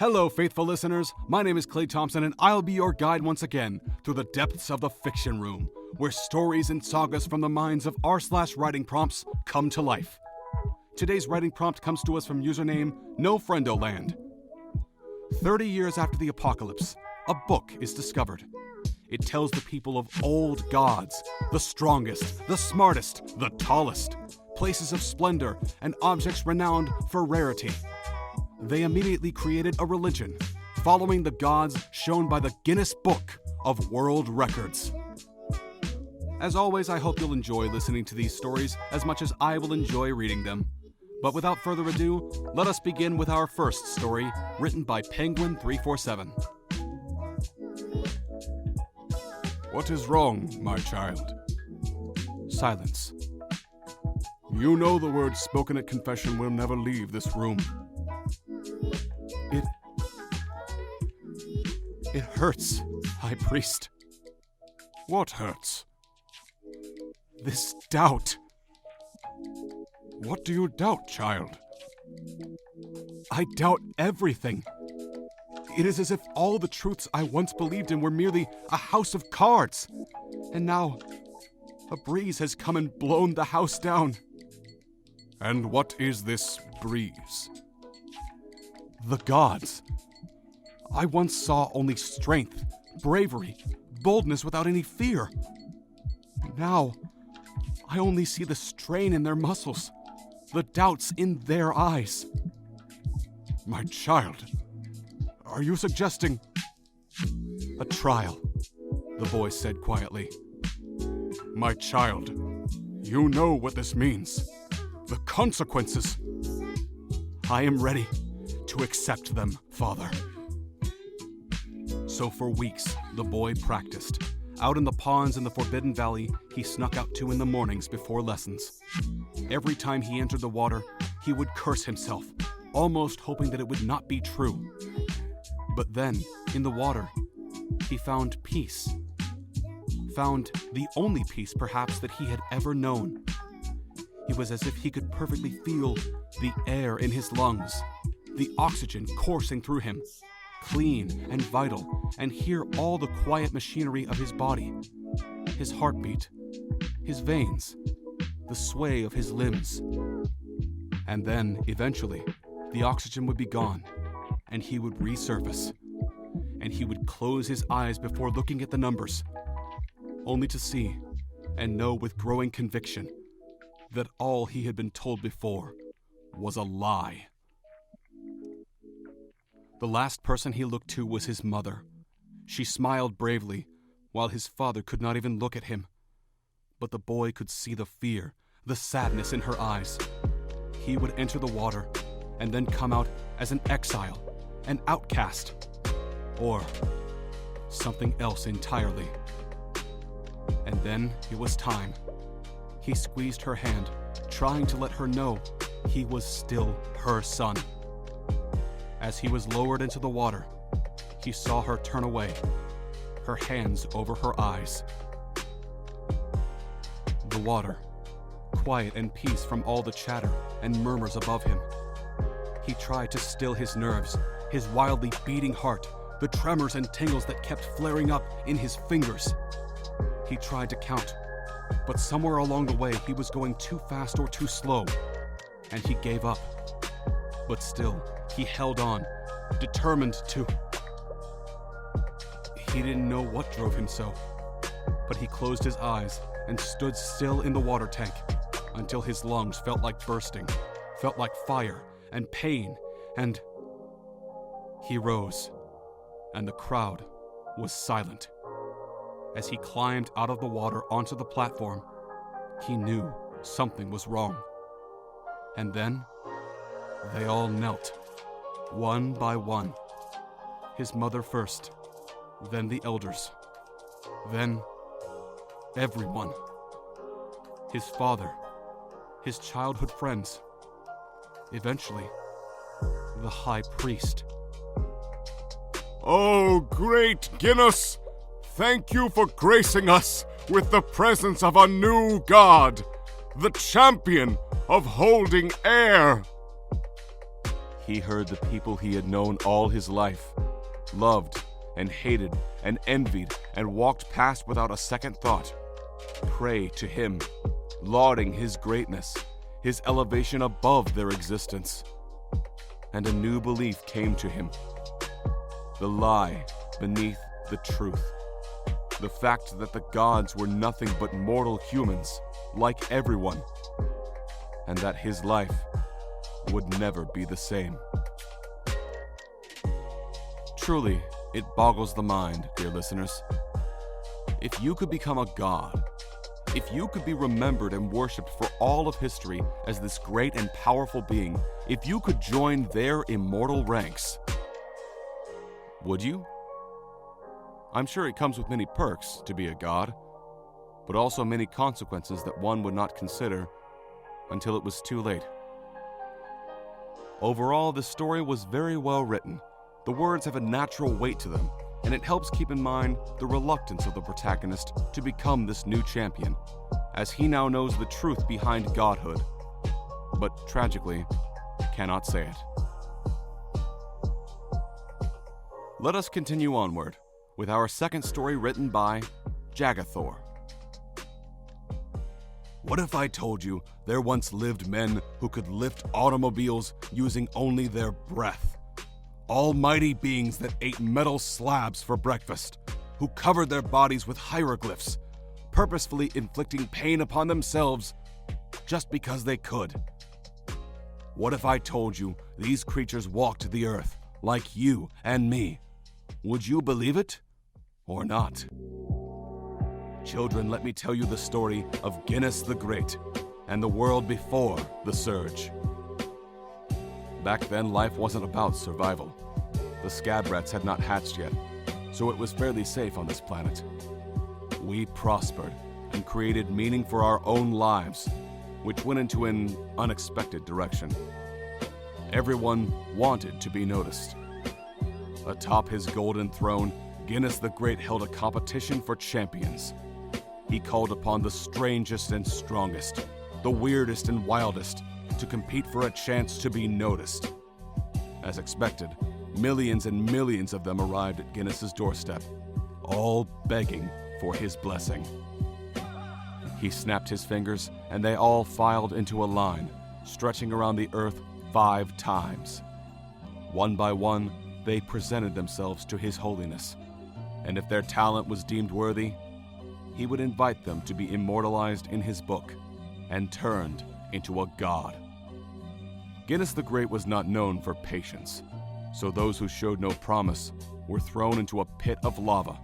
Hello, faithful listeners. My name is Clay Thompson, and I'll be your guide once again through the depths of the fiction room, where stories and sagas from the minds of r/writing prompts come to life. Today's writing prompt comes to us from username NoFriendoland. 30 years after the apocalypse, a book is discovered. It tells the people of old gods, the strongest, the smartest, the tallest, places of splendor, and objects renowned for rarity. They immediately created a religion, following the gods shown by the Guinness Book of World Records. As always, I hope you'll enjoy listening to these stories as much as I will enjoy reading them. But without further ado, let us begin with our first story, written by Penguin347. What is wrong, my child? Silence. You know the words spoken at confession will never leave this room. It hurts, High Priest. What hurts? This doubt. What do you doubt, child? I doubt everything. It is as if all the truths I once believed in were merely a house of cards. And now, a breeze has come and blown the house down. And what is this breeze? The gods. I once saw only strength, bravery, boldness without any fear. Now, I only see the strain in their muscles, the doubts in their eyes. My child, are you suggesting a trial? The boy said quietly. My child, you know what this means. The consequences. I am ready to accept them, Father. So for weeks, the boy practiced. Out in the ponds in the Forbidden Valley, he snuck out to in the mornings before lessons. Every time he entered the water, he would curse himself, almost hoping that it would not be true. But then, in the water, he found peace. Found the only peace, perhaps, that he had ever known. It was as if he could perfectly feel the air in his lungs, the oxygen coursing through him, clean and vital, and hear all the quiet machinery of his body, his heartbeat, his veins, the sway of his limbs. And then, eventually, the oxygen would be gone, and he would resurface, and he would close his eyes before looking at the numbers, only to see and know with growing conviction that all he had been told before was a lie. The last person he looked to was his mother. She smiled bravely, while his father could not even look at him. But the boy could see the fear, the sadness in her eyes. He would enter the water, and then come out as an exile, an outcast, or something else entirely. And then it was time. He squeezed her hand, trying to let her know he was still her son. As he was lowered into the water, he saw her turn away, her hands over her eyes. The water, quiet and peace from all the chatter and murmurs above him. He tried to still his nerves, his wildly beating heart, the tremors and tingles that kept flaring up in his fingers. He tried to count, but somewhere along the way he was going too fast or too slow, and he gave up. But still, he held on, determined to. He didn't know what drove him so, but he closed his eyes and stood still in the water tank until his lungs felt like bursting, felt like fire and pain, and he rose, and the crowd was silent. As he climbed out of the water onto the platform, he knew something was wrong. And then, they all knelt, one by one. His mother first, then the elders, then everyone. His father, his childhood friends, eventually, the High Priest. Oh, great Guinness! Thank you for gracing us with the presence of a new god, the champion of holding air. He heard the people he had known all his life, loved and hated and envied and walked past without a second thought, pray to him, lauding his greatness, his elevation above their existence. And a new belief came to him. The lie beneath the truth. The fact that the gods were nothing but mortal humans, like everyone, and that his life would never be the same. Truly, it boggles the mind, dear listeners. If you could become a god, if you could be remembered and worshipped for all of history as this great and powerful being, if you could join their immortal ranks, would you? I'm sure it comes with many perks to be a god, but also many consequences that one would not consider until it was too late. Overall, the story was very well written. The words have a natural weight to them, and it helps keep in mind the reluctance of the protagonist to become this new champion, as he now knows the truth behind godhood, but tragically cannot say it. Let us continue onward with our second story written by Jagathor. What if I told you there once lived men who could lift automobiles using only their breath? Almighty beings that ate metal slabs for breakfast, who covered their bodies with hieroglyphs, purposefully inflicting pain upon themselves just because they could. What if I told you these creatures walked the earth like you and me? Would you believe it or not? Children, let me tell you the story of Guinness the Great and the world before the Surge. Back then, life wasn't about survival. The scab rats had not hatched yet, so it was fairly safe on this planet. We prospered and created meaning for our own lives, which went into an unexpected direction. Everyone wanted to be noticed. Atop his golden throne, Guinness the Great held a competition for champions. He called upon the strangest and strongest, the weirdest and wildest, to compete for a chance to be noticed. As expected, millions and millions of them arrived at Guinness's doorstep, all begging for his blessing. He snapped his fingers, and they all filed into a line, stretching around the earth 5 times. One by one, they presented themselves to His Holiness, and if their talent was deemed worthy, he would invite them to be immortalized in his book and turned into a god. Guinness the Great was not known for patience, so those who showed no promise were thrown into a pit of lava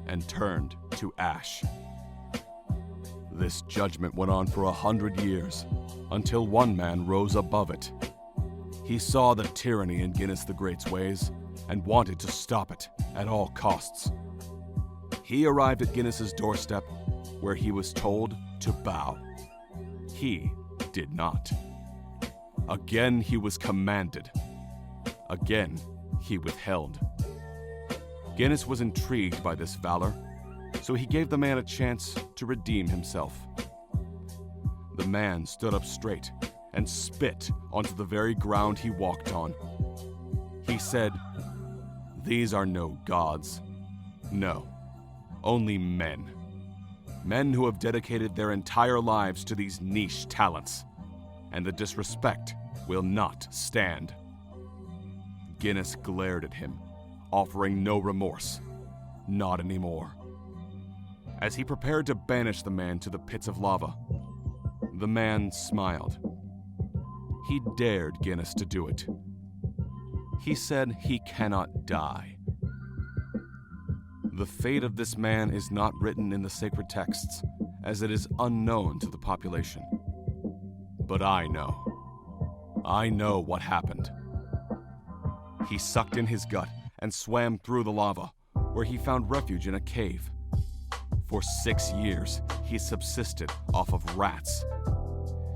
and turned to ash. This judgment went on for 100 years, until one man rose above it. He saw the tyranny in Guinness the Great's ways and wanted to stop it at all costs. He arrived at Guinness's doorstep, where he was told to bow. He did not. Again he was commanded. Again he withheld. Guinness was intrigued by this valor, so he gave the man a chance to redeem himself. The man stood up straight and spit onto the very ground he walked on. He said, "These are no gods. No, only men. Men who have dedicated their entire lives to these niche talents, and the disrespect will not stand." Guinness glared at him, offering no remorse. Not anymore. As he prepared to banish the man to the pits of lava, the man smiled. He dared Guinness to do it. He said he cannot die. The fate of this man is not written in the sacred texts, as it is unknown to the population. But I know. I know what happened. He sucked in his gut and swam through the lava, where he found refuge in a cave. For 6 years, he subsisted off of rats.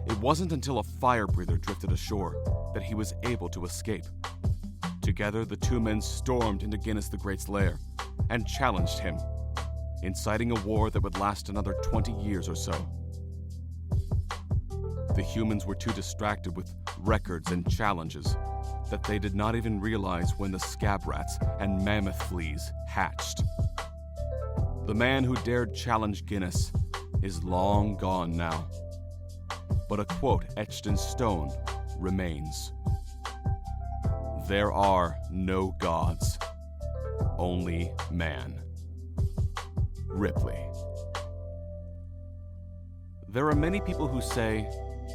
It wasn't until a fire breather drifted ashore that he was able to escape. Together, the two men stormed into Guinness the Great's lair and challenged him, inciting a war that would last another 20 years or so. The humans were too distracted with records and challenges that they did not even realize when the scab rats and mammoth fleas hatched. The man who dared challenge Guinness is long gone now, but a quote etched in stone remains. There are no gods, only man. Ripley. There are many people who say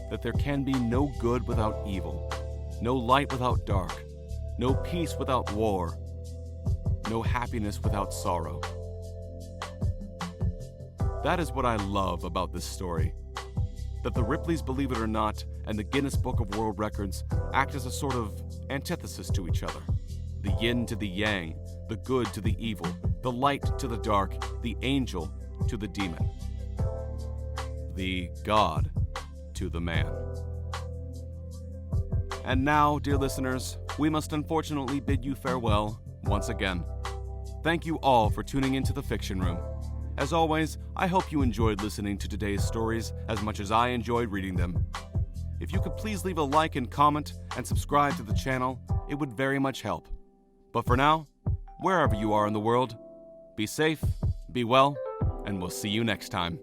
that there can be no good without evil, no light without dark, no peace without war, no happiness without sorrow. That is what I love about this story, that the Ripleys, believe it or not, and the Guinness Book of World Records act as a sort of antithesis to each other. The yin to the yang, the good to the evil, the light to the dark, the angel to the demon, the God to the man. And now, dear listeners, we must unfortunately bid you farewell once again. Thank you all for tuning into the Fiction Room. As always, I hope you enjoyed listening to today's stories as much as I enjoyed reading them. If you could please leave a like and comment and subscribe to the channel, it would very much help. But for now, wherever you are in the world, be safe, be well, and we'll see you next time.